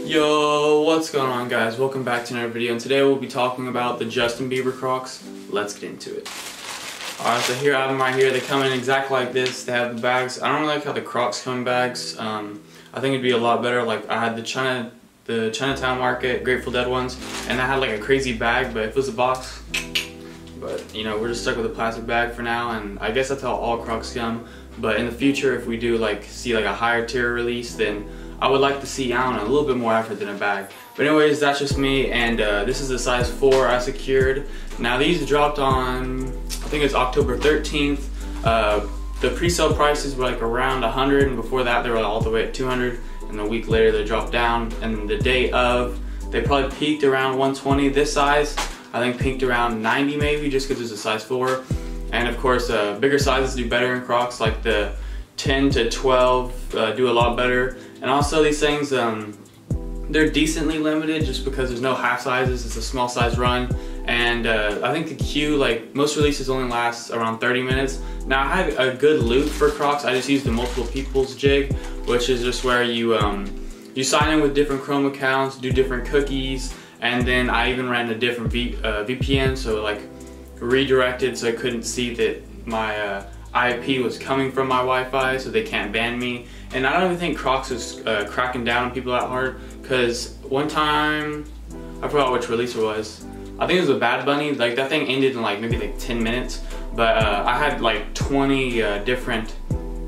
Yo, what's going on, guys? Welcome back to another video, and today we'll be talking about the Justin Bieber Crocs. Let's get into it. Alright, so here I have them right here. They come in exactly like this. They have the bags. I don't really like how the Crocs come in bags. I think it'd be a lot better. Like, I had the Chinatown Market Grateful Dead ones, and I had like a crazy bag, but if it was a box. But you know, we're just stuck with a plastic bag for now, and I guess that's how all Crocs come. But in the future, if we do see a higher tier release, then I would like to see, I don't know, a little bit more effort than a bag. But anyways, that's just me, and this is a size 4 I secured. Now these dropped on, I think it's October 13th. The pre-sale prices were like around 100, and before that they were all the way at 200, and a week later they dropped down, and the day of, they probably peaked around 120. This size, I think peaked around 90 maybe, just because it's a size 4. And of course, bigger sizes do better in Crocs, like the 10 to 12 do a lot better. And also these things, they're decently limited just because there's no half sizes, it's a small size run. And I think the queue, like most releases only lasts around 30 minutes. Now I had a good loop for Crocs. I just used the multiple people's jig, which is just where you sign in with different Chrome accounts, do different cookies, and then I even ran a different VPN, so like redirected so I couldn't see that my IP was coming from my Wi-Fi, so they can't ban me. And I don't even think Crocs is cracking down on people that hard, because one time, I forgot which release it was. I think it was a Bad Bunny. Like that thing ended in like maybe like 10 minutes, but I had like 20 different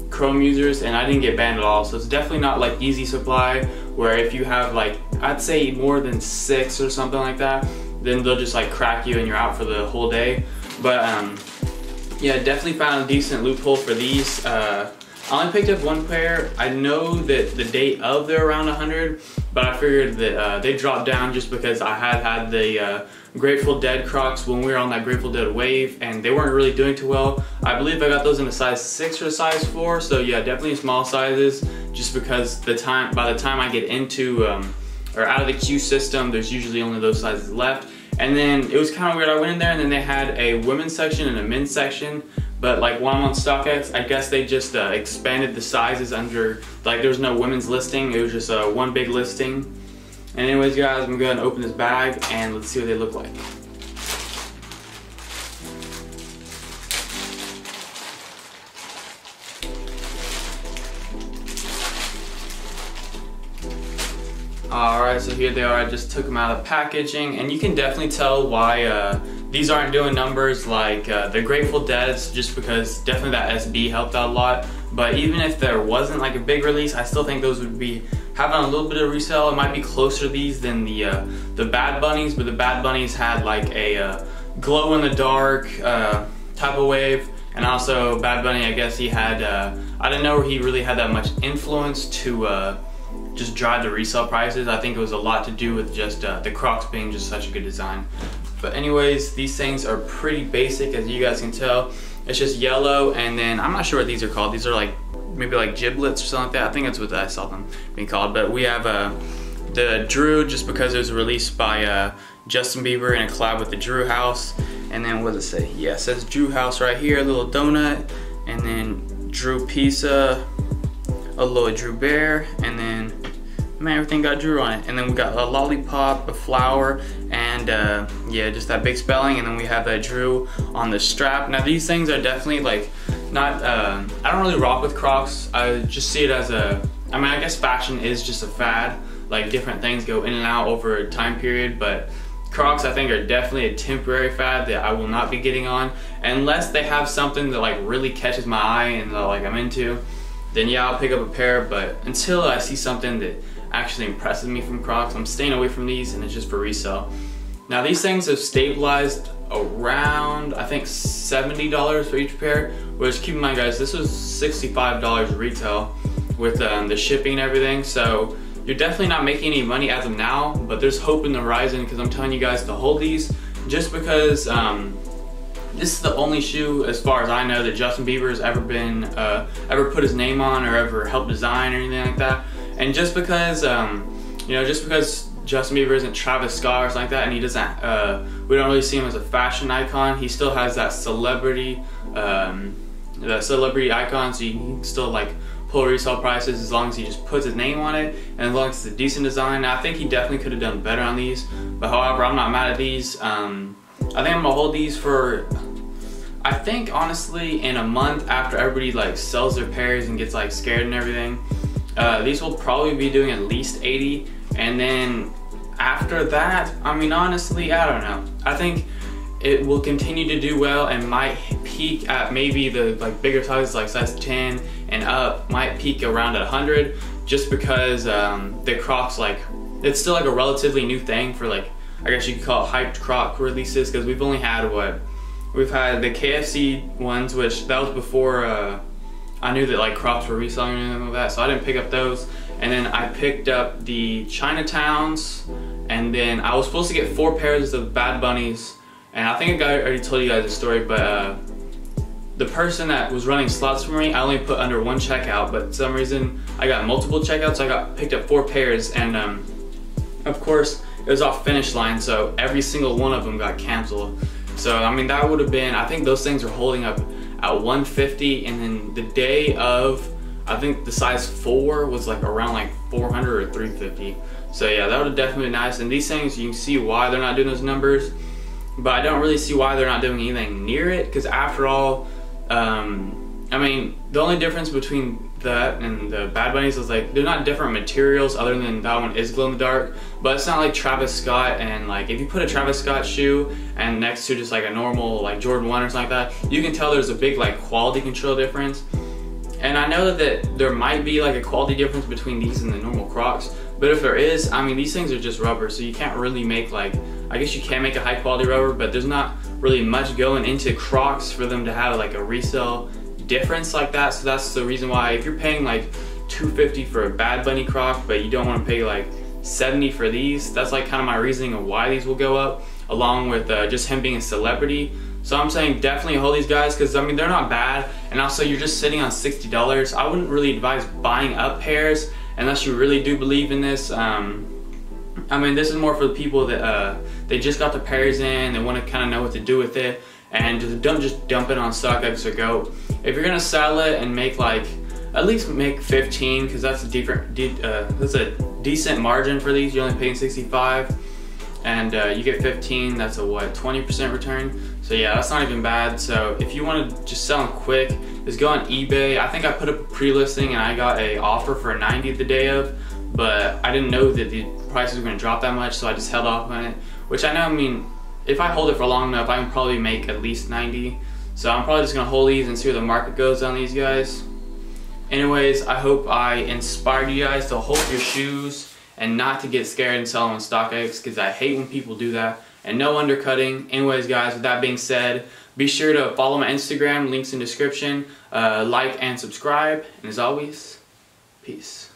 Chrome users and I didn't get banned at all. So it's definitely not like easy supply, where if you have like, I'd say more than 6 or something like that, then they'll just like crack you and you're out for the whole day. But yeah, definitely found a decent loophole for these. I only picked up one pair. I know that the date of they're around 100, but I figured that they dropped down just because I had the Grateful Dead Crocs when we were on that Grateful Dead wave, and they weren't really doing too well. I believe I got those in a size 6 or a size 4, so yeah, definitely small sizes, just because by the time I get into or out of the queue system, there's usually only those sizes left. And then it was kind of weird. I went in there and then they had a women's section and a men's section, but like when I'm on StockX, I guess they just expanded the sizes under, like there's no women's listing, it was just one big listing. And anyways guys, I'm gonna go ahead and open this bag and let's see what they look like. Alright, so here they are. I just took them out of packaging, and you can definitely tell why these aren't doing numbers like the Grateful Dead's, just because definitely that SB helped out a lot. But even if there wasn't like a big release, I still think those would be having a little bit of resale. It might be closer to these than the Bad Bunnies, but the Bad Bunnies had like a glow in the dark type of wave. And also Bad Bunny, I guess he had, I didn't know he really had that much influence to just drive the resale prices. I think it was a lot to do with just the Crocs being just such a good design. But anyways, these things are pretty basic, as you guys can tell. It's just yellow, and then I'm not sure what these are called. These are like maybe like giblets or something like that. I think that's what I saw them being called. But we have the Drew, just because it was released by Justin Bieber in a collab with the Drew House. And then what does it say? Yeah, it says Drew House right here, a little donut, and then Drew Pizza, a little Drew Bear, and then man, everything got Drew on it. And then we got a lollipop, a flower, and yeah, just that big spelling. And then we have that Drew on the strap. Now these things are definitely like not, I don't really rock with Crocs. I just see it as I mean, I guess fashion is just a fad. Like different things go in and out over a time period, but Crocs I think are definitely a temporary fad that I will not be getting on unless they have something that like really catches my eye and like I'm into. Then yeah, I'll pick up a pair, but until I see something that actually impresses me from Crocs, I'm staying away from these, and it's just for resale. Now these things have stabilized around, I think $70 for each pair, which keep in mind guys, this was $65 retail with the shipping and everything, so you're definitely not making any money as of now, but there's hope in the horizon, because I'm telling you guys to hold these, just because this is the only shoe, as far as I know, that Justin Bieber has ever been, ever put his name on or ever helped design or anything like that. And just because, you know, just because Justin Bieber isn't Travis Scott or something like that, and he doesn't, we don't really see him as a fashion icon, he still has that celebrity icon, so you can still like pull resale prices as long as he just puts his name on it and as long as it's a decent design. Now, I think he definitely could have done better on these, but however, I'm not mad at these. I think I'm gonna hold these for, I think honestly, in a month after everybody like sells their pairs and gets like scared and everything. These will probably be doing at least 80, and then after that, I mean, honestly, I don't know. I think it will continue to do well and might peak at maybe the like bigger sizes, like size 10 and up, might peak around at 100, just because the Crocs, like, it's still like a relatively new thing for, like, I guess you could call it hyped Croc releases, because we've only had what? We've had the KFC ones, which that was before I knew that like Crocs were reselling and anything like that, so I didn't pick up those. And then I picked up the Chinatowns, and then I was supposed to get 4 pairs of Bad Bunnies, and I think I already told you guys the story, but the person that was running slots for me, I only put under 1 checkout, but for some reason I got multiple checkouts, so I picked up 4 pairs, and of course it was off finish line, so every single one of them got canceled. So I mean, that would have been, I think those things are holding up at 150, and then the day of, I think the size 4 was like around like 400 or 350. So yeah, that would have definitely been nice. And these things, you can see why they're not doing those numbers, but I don't really see why they're not doing anything near it, because after all, I mean, the only difference between that and the Bad Bunnies is like they're not different materials, other than that one is glow in the dark, but it's not like Travis Scott. And like if you put a Travis Scott shoe and next to just like a normal like Jordan 1 or something like that, you can tell there's a big like quality control difference. And I know that there might be like a quality difference between these and the normal Crocs, but if there is, I mean, these things are just rubber, so you can't really make like, I guess you can make a high quality rubber, but there's not really much going into Crocs for them to have like a resale difference like that. So that's the reason why, if you're paying like $250 for a Bad Bunny Croc, but you don't want to pay like $70 for these, that's like kind of my reasoning of why these will go up, along with just him being a celebrity. So I'm saying definitely hold these guys, because I mean, they're not bad, and also you're just sitting on $60. I wouldn't really advise buying up pairs unless you really do believe in this. I mean, this is more for the people that they just got the pairs in, they want to kind of know what to do with it, and don't just dump it on StockX or Go. If you're gonna sell it and make like, at least make 15, because that's a decent margin for these. You're only paying 65, and you get 15. That's a what, 20% return. So yeah, that's not even bad. So if you want to just sell them quick, just go on eBay. I think I put up a pre-listing and I got a offer for 90 the day of, but I didn't know that the prices were going to drop that much, so I just held off on it. Which I know, I mean, if I hold it for long enough, I can probably make at least 90. So I'm probably just gonna hold these and see where the market goes on these guys. Anyways, I hope I inspired you guys to hold your shoes and not to get scared and sell them on StockX, because I hate when people do that, and no undercutting. Anyways guys, with that being said, be sure to follow my Instagram, links in description, like and subscribe, and as always, peace.